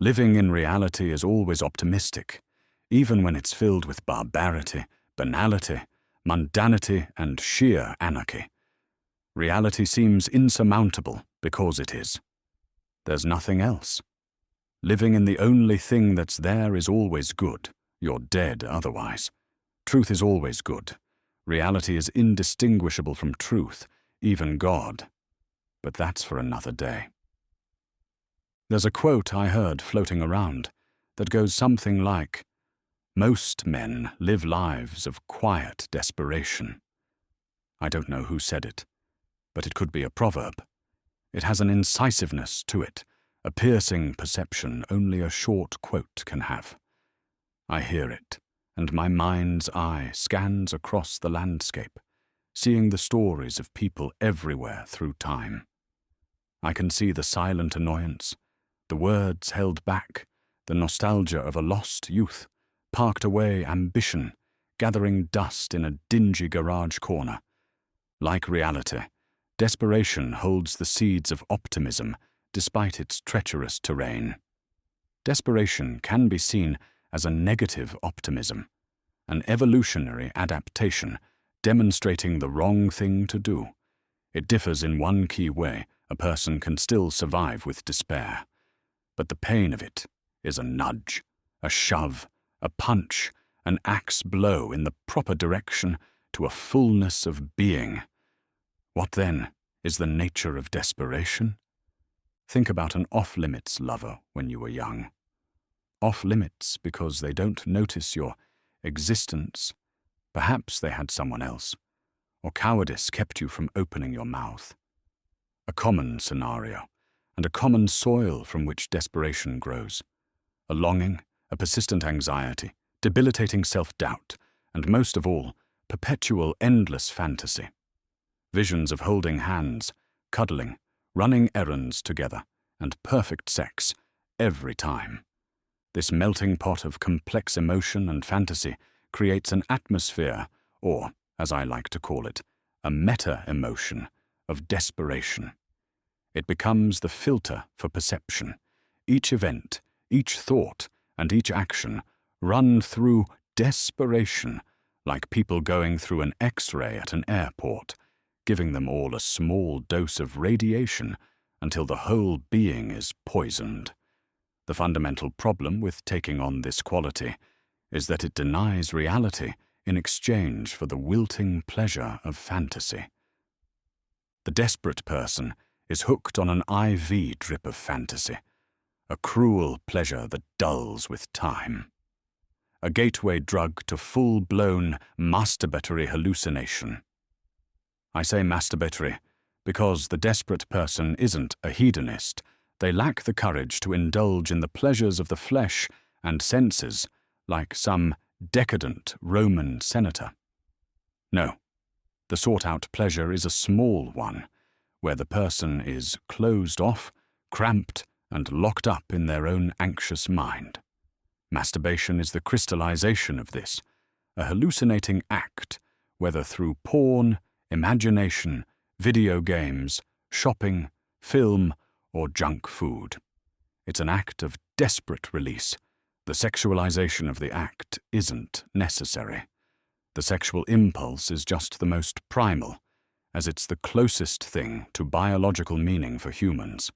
Living in reality is always optimistic, even when it's filled with barbarity, banality, mundanity, and sheer anarchy. Reality seems insurmountable because it is. There's nothing else. Living in the only thing that's there is always good. You're dead otherwise. Truth is always good. Reality is indistinguishable from truth, even God. But that's for another day. There's a quote I heard floating around that goes something like, "Most men live lives of quiet desperation." I don't know who said it, but it could be a proverb. It has an incisiveness to it, a piercing perception only a short quote can have. I hear it, and my mind's eye scans across the landscape, seeing the stories of people everywhere through time. I can see the silent annoyance, the words held back, the nostalgia of a lost youth, parked away ambition, gathering dust in a dingy garage corner. Like reality, desperation holds the seeds of optimism despite its treacherous terrain. Desperation can be seen as a negative optimism, an evolutionary adaptation demonstrating the wrong thing to do. It differs in one key way: a person can still survive with despair. But the pain of it is a nudge, a shove, a punch, an axe blow in the proper direction to a fullness of being. What then is the nature of desperation? Think about an off-limits lover when you were young. Off-limits because they don't notice your existence. Perhaps they had someone else, or cowardice kept you from opening your mouth. A common scenario, and a common soil from which desperation grows. A longing, a persistent anxiety, debilitating self-doubt, and most of all, perpetual endless fantasy. Visions of holding hands, cuddling, running errands together, and perfect sex every time. This melting pot of complex emotion and fantasy creates an atmosphere, or, as I like to call it, a meta-emotion of desperation. It becomes the filter for perception. Each event, each thought, and each action run through desperation, like people going through an X-ray at an airport, giving them all a small dose of radiation until the whole being is poisoned. The fundamental problem with taking on this quality is that it denies reality in exchange for the wilting pleasure of fantasy. The desperate person is hooked on an IV drip of fantasy, a cruel pleasure that dulls with time. A gateway drug to full-blown masturbatory hallucination. I say masturbatory because the desperate person isn't a hedonist. They lack the courage to indulge in the pleasures of the flesh and senses like some decadent Roman senator. No, the sought-out pleasure is a small one, where the person is closed off, cramped, and locked up in their own anxious mind. Masturbation is the crystallization of this, a hallucinating act, whether through porn, imagination, video games, shopping, film, or junk food. It's an act of desperate release. The sexualization of the act isn't necessary. The sexual impulse is just the most primal, as it's the closest thing to biological meaning for humans.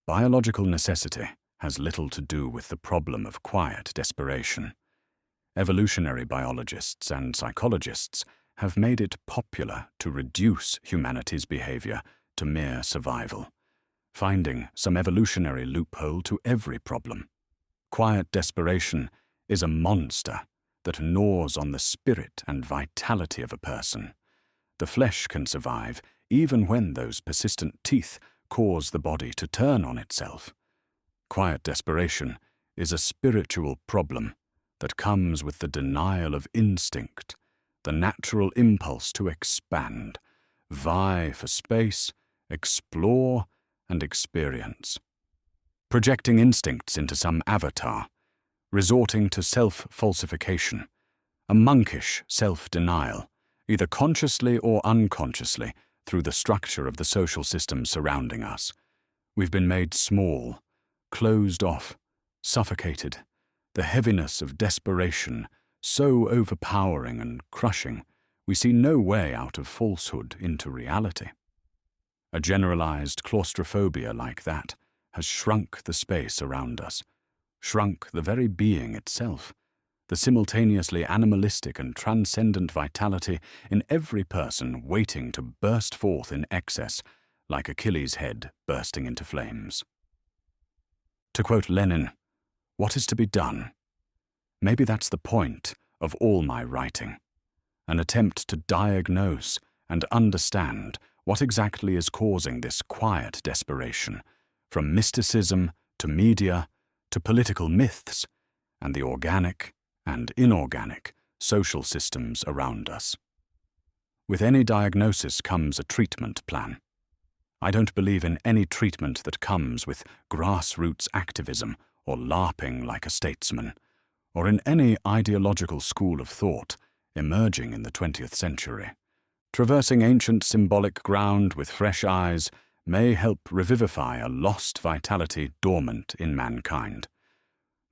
Biological necessity has little to do with the problem of quiet desperation. Evolutionary biologists and psychologists have made it popular to reduce humanity's behavior to mere survival, finding some evolutionary loophole to every problem. Quiet desperation is a monster that gnaws on the spirit and vitality of a person. The flesh can survive even when those persistent teeth cause the body to turn on itself. Quiet desperation is a spiritual problem that comes with the denial of instinct, the natural impulse to expand, vie for space, explore, and experience. Projecting instincts into some avatar, resorting to self-falsification, a monkish self-denial, either consciously or unconsciously through the structure of the social system surrounding us. We've been made small, closed off, suffocated, the heaviness of desperation so overpowering and crushing, we see no way out of falsehood into reality. A generalized claustrophobia like that has shrunk the space around us, shrunk the very being itself, the simultaneously animalistic and transcendent vitality in every person waiting to burst forth in excess, like Achilles' head bursting into flames. To quote Lenin, "What is to be done?" Maybe that's the point of all my writing, an attempt to diagnose and understand what exactly is causing this quiet desperation, from mysticism to media to political myths and the organic and inorganic social systems around us. With any diagnosis comes a treatment plan. I don't believe in any treatment that comes with grassroots activism or LARPing like a statesman, or in any ideological school of thought emerging in the 20th century. Traversing ancient symbolic ground with fresh eyes may help revivify a lost vitality dormant in mankind.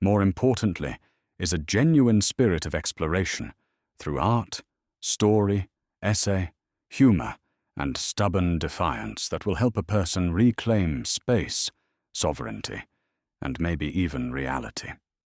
More importantly is a genuine spirit of exploration through art, story, essay, humor, and stubborn defiance that will help a person reclaim space, sovereignty, and maybe even reality.